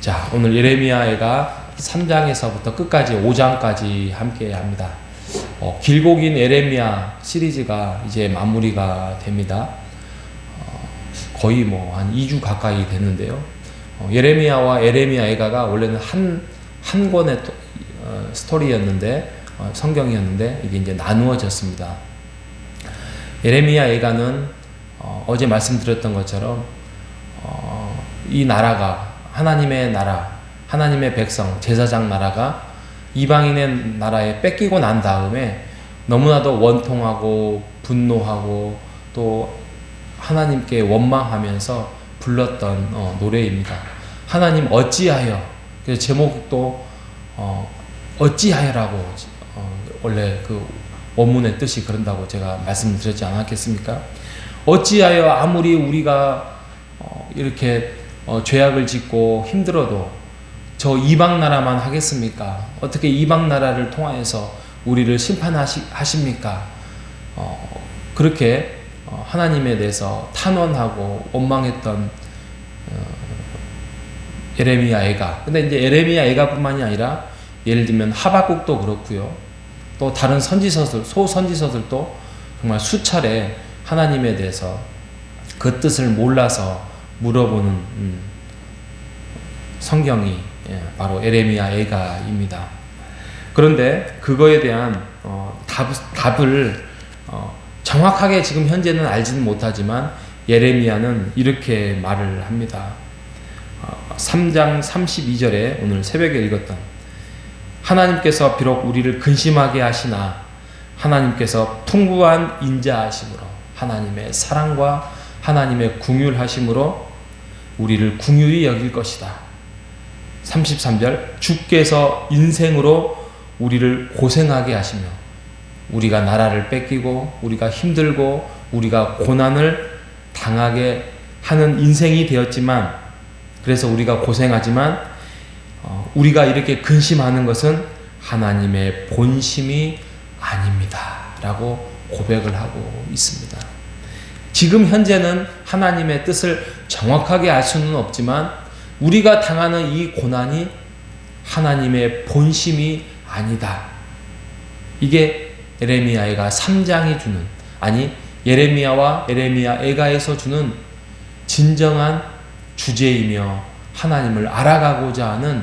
자, 오늘 예레미야가 3장에서부터 끝까지 5장까지 함께 합니다. 길고 긴 예레미야 시리즈가 이제 마무리가 됩니다. 거의 한 2주 가까이 됐는데요. 예레미야와 예레미야 애가가 원래는 한 권의 스토리였는데, 성경이었는데, 이게 이제 나누어졌습니다. 예레미야 애가는 어제 말씀드렸던 것처럼 이 나라가 하나님의 나라, 하나님의 백성, 제사장 나라가 이방인의 나라에 뺏기고 난 다음에 너무나도 원통하고 분노하고 또 하나님께 원망하면서 불렀던 노래입니다. 하나님 어찌하여, 그래서 제목도 어찌하여라고 원래 그 원문의 뜻이 그런다고 제가 말씀드렸지 않았겠습니까? 어찌하여 아무리 우리가 이렇게 죄악을 짓고 힘들어도 저 이방 나라만 하겠습니까? 어떻게 이방 나라를 통하여서 우리를 심판하십니까? 그렇게 하나님에 대해서 탄원하고 원망했던 예레미야 애가. 근데 이제 예레미야 애가뿐만이 아니라 예를 들면 하박국도 그렇고요. 또 다른 선지서들, 소선지서들도 정말 수차례 하나님에 대해서 그 뜻을 몰라서 물어보는 성경이 바로 예레미야 애가입니다. 그런데 그거에 대한 답을 정확하게 지금 현재는 알지는 못하지만 예레미야는 이렇게 말을 합니다. 3장 32절에 오늘 새벽에 읽었던, 하나님께서 비록 우리를 근심하게 하시나 하나님께서 풍부한 인자하심으로, 하나님의 사랑과 하나님의 긍휼하심으로 우리를 긍휼히 여길 것이다. 33절, 주께서 인생으로 우리를 고생하게 하시며, 우리가 나라를 뺏기고 우리가 힘들고 우리가 고난을 당하게 하는 인생이 되었지만, 그래서 우리가 고생하지만 우리가 이렇게 근심하는 것은 하나님의 본심이 아닙니다 라고 고백을 하고 있습니다. 지금 현재는 하나님의 뜻을 정확하게 알 수는 없지만 우리가 당하는 이 고난이 하나님의 본심이 아니다. 이게 예레미야 애가 3장이 주는, 아니 예레미야와 예레미야 애가에서 주는 진정한 주제이며 하나님을 알아가고자 하는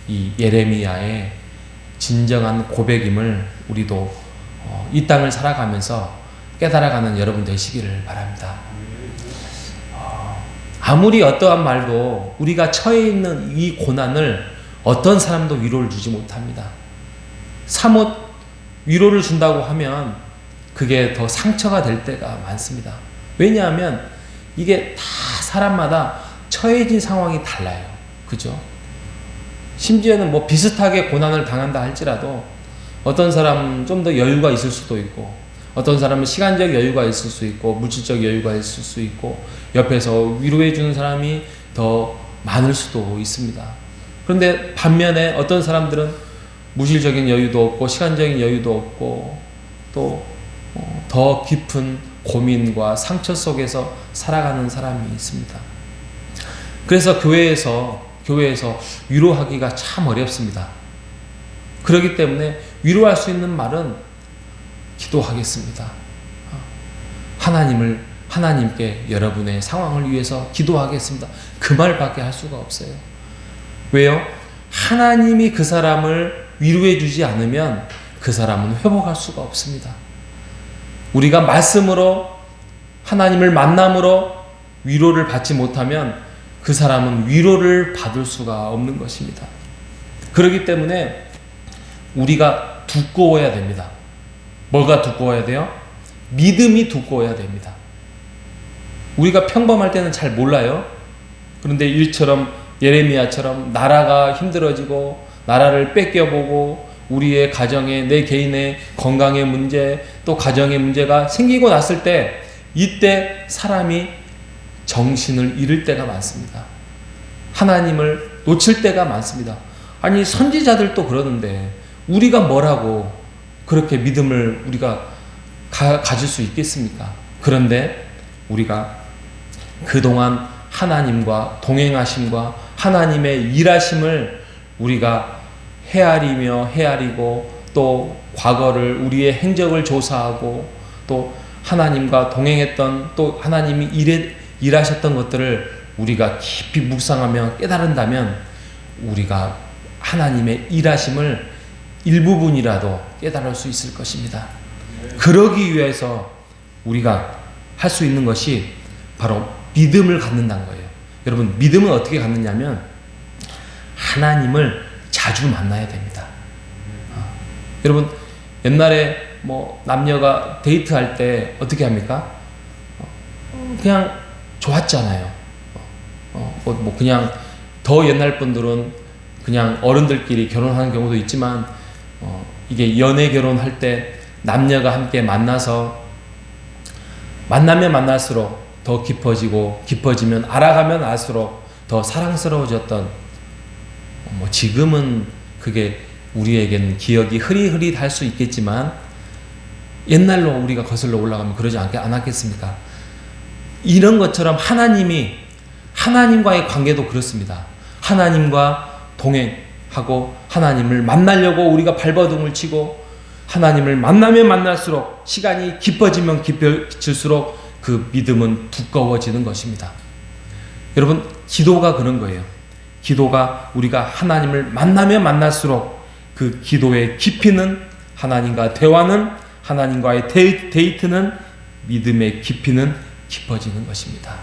이 예레미야의 진정한 고백임을 우리도 이 땅을 살아가면서 깨달아가는 여러분 되시기를 바랍니다. 아무리 어떠한 말도 우리가 처해 있는 이 고난을 어떤 사람도 위로를 주지 못합니다. 사뭇 위로를 준다고 하면 그게 더 상처가 될 때가 많습니다. 왜냐하면 이게 다 사람마다 처해진 상황이 달라요. 그죠? 심지어는 비슷하게 고난을 당한다 할지라도 어떤 사람은 좀 더 여유가 있을 수도 있고, 어떤 사람은 시간적 여유가 있을 수 있고, 물질적 여유가 있을 수 있고, 옆에서 위로해 주는 사람이 더 많을 수도 있습니다. 그런데 반면에 어떤 사람들은 물질적인 여유도 없고 시간적인 여유도 없고 또 더 깊은 고민과 상처 속에서 살아가는 사람이 있습니다. 그래서 교회에서 위로하기가 참 어렵습니다. 그렇기 때문에 위로할 수 있는 말은 기도하겠습니다. 하나님께 여러분의 상황을 위해서 기도하겠습니다. 그 말밖에 할 수가 없어요. 왜요? 하나님이 그 사람을 위로해 주지 않으면 그 사람은 회복할 수가 없습니다. 우리가 말씀으로, 하나님을 만남으로 위로를 받지 못하면 그 사람은 위로를 받을 수가 없는 것입니다. 그렇기 때문에 우리가 두꺼워야 됩니다. 뭐가 두꺼워야 돼요? 믿음이 두꺼워야 됩니다. 우리가 평범할 때는 잘 몰라요. 그런데 일처럼 예레미야처럼 나라가 힘들어지고 나라를 뺏겨보고 우리의 가정에, 내 개인의 건강의 문제, 또 가정의 문제가 생기고 났을 때, 이때 사람이 정신을 잃을 때가 많습니다. 하나님을 놓칠 때가 많습니다. 아니 선지자들도 그러는데 우리가 뭐라고 그렇게 믿음을 우리가 가질 수 있겠습니까? 그런데 우리가 그동안 하나님과 동행하심과 하나님의 일하심을 우리가 헤아리고 또 과거를 우리의 행적을 조사하고 또 하나님과 동행했던 또 하나님이 일하셨던 것들을 우리가 깊이 묵상하며 깨달은다면 우리가 하나님의 일하심을 일부분이라도 깨달을 수 있을 것입니다. 그러기 위해서 우리가 할 수 있는 것이 바로 믿음을 갖는다는 거예요. 여러분, 믿음은 어떻게 갖느냐면 하나님을 자주 만나야 됩니다. 여러분, 옛날에 뭐 남녀가 데이트할 때 어떻게 합니까? 그냥 좋았잖아요. 뭐 그냥 더 옛날 분들은 그냥 어른들끼리 결혼하는 경우도 있지만 이게 연애 결혼할 때 남녀가 함께 만나서 만나면 만날수록 더 깊어지면 알아가면 알수록 더 사랑스러워졌던 뭐 지금은 그게 우리에게는 기억이 흐릿흐릿할 수 있겠지만 옛날로 우리가 거슬러 올라가면 그러지 않았겠습니까? 이런 것처럼 하나님과의 관계도 그렇습니다. 하나님과 동행하고 하나님을 만나려고 우리가 발버둥을 치고 하나님을 만나면 만날수록 시간이 깊어지면 깊어질수록 그 믿음은 두꺼워지는 것입니다. 여러분, 기도가 그런 거예요. 기도가 우리가 하나님을 만나면 만날수록 그 기도의 깊이는 하나님과 대화는 하나님과의 데이트는 믿음의 깊이는 깊어지는 것입니다.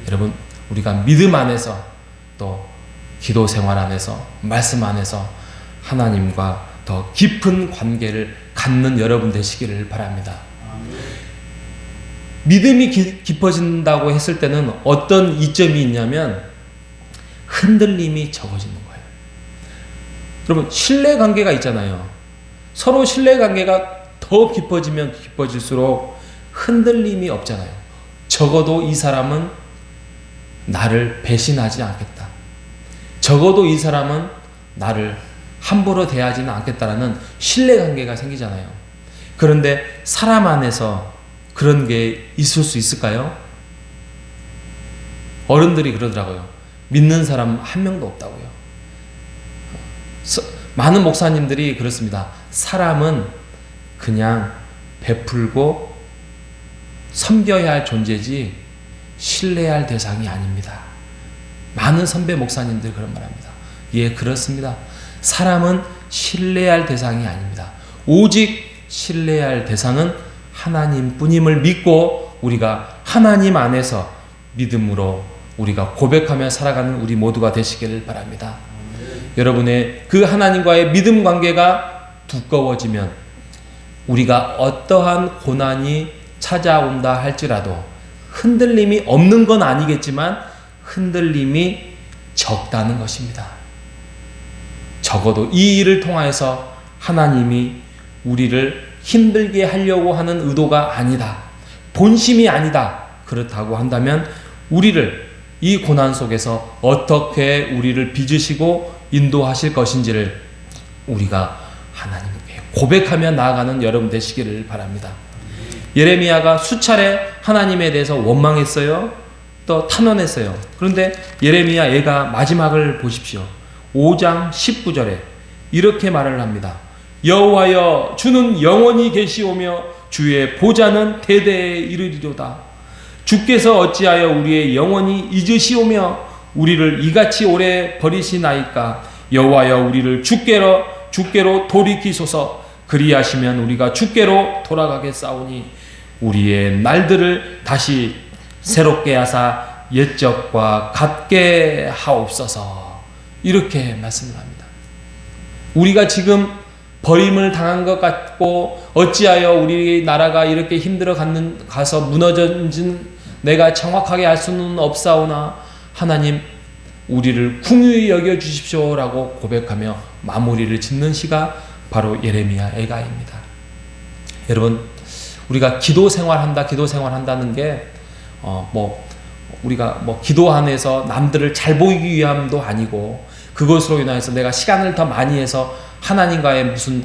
여러분, 우리가 믿음 안에서 또 기도 생활 안에서 말씀 안에서 하나님과 더 깊은 관계를 갖는 여러분 되시기를 바랍니다. 믿음이 깊어진다고 했을 때는 어떤 이점이 있냐면 흔들림이 적어지는 거예요. 여러분, 신뢰관계가 있잖아요. 서로 신뢰관계가 더 깊어지면 깊어질수록 흔들림이 없잖아요. 적어도 이 사람은 나를 배신하지 않겠다. 적어도 이 사람은 나를 함부로 대하지는 않겠다라는 신뢰관계가 생기잖아요. 그런데 사람 안에서 그런 게 있을 수 있을까요? 어른들이 그러더라고요. 믿는 사람 한 명도 없다고요. 많은 목사님들이 그렇습니다. 사람은 그냥 베풀고 섬겨야 할 존재지 신뢰해야 할 대상이 아닙니다. 많은 선배 목사님들이 그런 말합니다. 예, 그렇습니다. 사람은 신뢰해야 할 대상이 아닙니다. 오직 신뢰해야 할 대상은 하나님뿐임을 믿고 우리가 하나님 안에서 믿음으로 우리가 고백하며 살아가는 우리 모두가 되시기를 바랍니다. 여러분의 그 하나님과의 믿음 관계가 두꺼워지면 우리가 어떠한 고난이 찾아온다 할지라도 흔들림이 없는 건 아니겠지만 흔들림이 적다는 것입니다. 적어도 이 일을 통하여서 하나님이 우리를 힘들게 하려고 하는 의도가 아니다. 본심이 아니다. 그렇다고 한다면 우리를 이 고난 속에서 어떻게 우리를 빚으시고 인도하실 것인지를 우리가 하나님께 고백하며 나아가는 여러분 되시기를 바랍니다. 예레미야가 수차례 하나님에 대해서 원망했어요. 또 탄원했어요. 그런데 예레미야 애가 마지막을 보십시오. 5장 19절에 이렇게 말을 합니다. 여호와여, 주는 영원히 계시오며 주의 보좌는 대대에 이르리로다. 주께서 어찌하여 우리의 영원히 잊으시오며 우리를 이같이 오래 버리시나이까. 여호와여, 우리를 주께로 돌이키소서. 그리하시면 우리가 주께로 돌아가겠사오니 우리의 날들을 다시 새롭게 하사 옛적과 같게 하옵소서. 이렇게 말씀을 합니다. 우리가 지금 버림을 당한 것 같고 어찌하여 우리 나라가 이렇게 힘들어 가서 무너졌는지는 내가 정확하게 알 수는 없사오나 하나님 우리를 궁유히 여겨 주십시오라고 고백하며 마무리를 짓는 시가 바로 예레미야 애가입니다. 여러분, 우리가 기도 생활한다는 게 우리가 기도 안에서 남들을 잘 보이기 위함도 아니고 그것으로 인해서 내가 시간을 더 많이 해서 하나님과의 무슨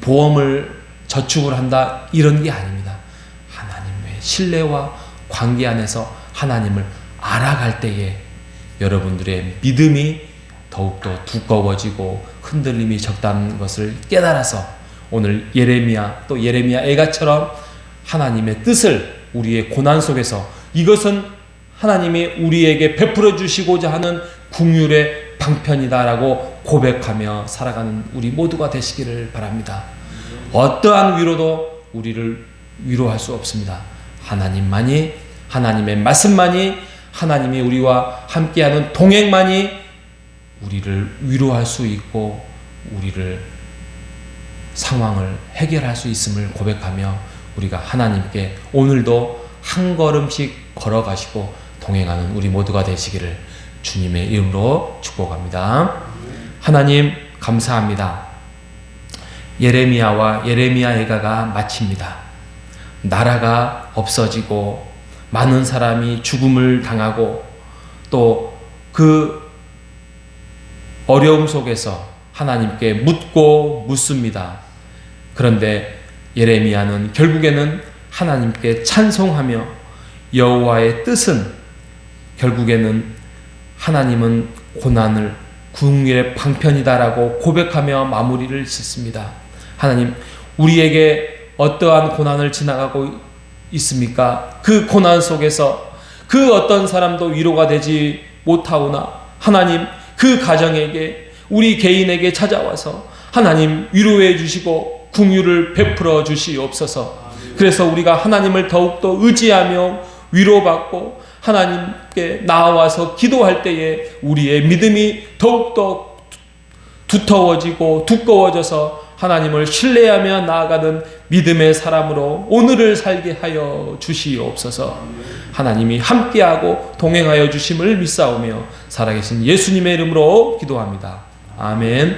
보험을 저축을 한다 이런 게 아닙니다. 하나님의 신뢰와 관계 안에서 하나님을 알아갈 때에 여러분들의 믿음이 더욱더 두꺼워지고 흔들림이 적다는 것을 깨달아서 오늘 예레미야 또 예레미야 애가처럼 하나님의 뜻을 우리의 고난 속에서 이것은 하나님이 우리에게 베풀어 주시고자 하는 긍휼의 방편이다라고 고백하며 살아가는 우리 모두가 되시기를 바랍니다. 어떠한 위로도 우리를 위로할 수 없습니다. 하나님만이, 하나님의 말씀만이, 하나님이 우리와 함께하는 동행만이 우리를 위로할 수 있고 우리를 상황을 해결할 수 있음을 고백하며 우리가 하나님께 오늘도 한 걸음씩 걸어가시고 동행하는 우리 모두가 되시기를 주님의 이름으로 축복합니다. 하나님 감사합니다. 예레미야와 예레미야 애가가 마칩니다. 나라가 없어지고 많은 사람이 죽음을 당하고 또 그 어려움 속에서 하나님께 묻고 묻습니다. 그런데 예레미야는 결국에는 하나님께 찬송하며 여호와의 뜻은 결국에는 하나님은 고난을 긍휼의 방편이다라고 고백하며 마무리를 짓습니다. 하나님, 우리에게 어떠한 고난을 지나가고 있습니까? 그 고난 속에서 그 어떤 사람도 위로가 되지 못하오나 하나님, 그 가정에게 우리 개인에게 찾아와서 하나님 위로해 주시고 긍휼을 베풀어 주시옵소서. 그래서 우리가 하나님을 더욱더 의지하며 위로받고 하나님께 나와서 기도할 때에 우리의 믿음이 더욱더 두터워지고 두꺼워져서 하나님을 신뢰하며 나아가는 믿음의 사람으로 오늘을 살게 하여 주시옵소서. 하나님이 함께하고 동행하여 주심을 믿사오며 살아계신 예수님의 이름으로 기도합니다. 아멘.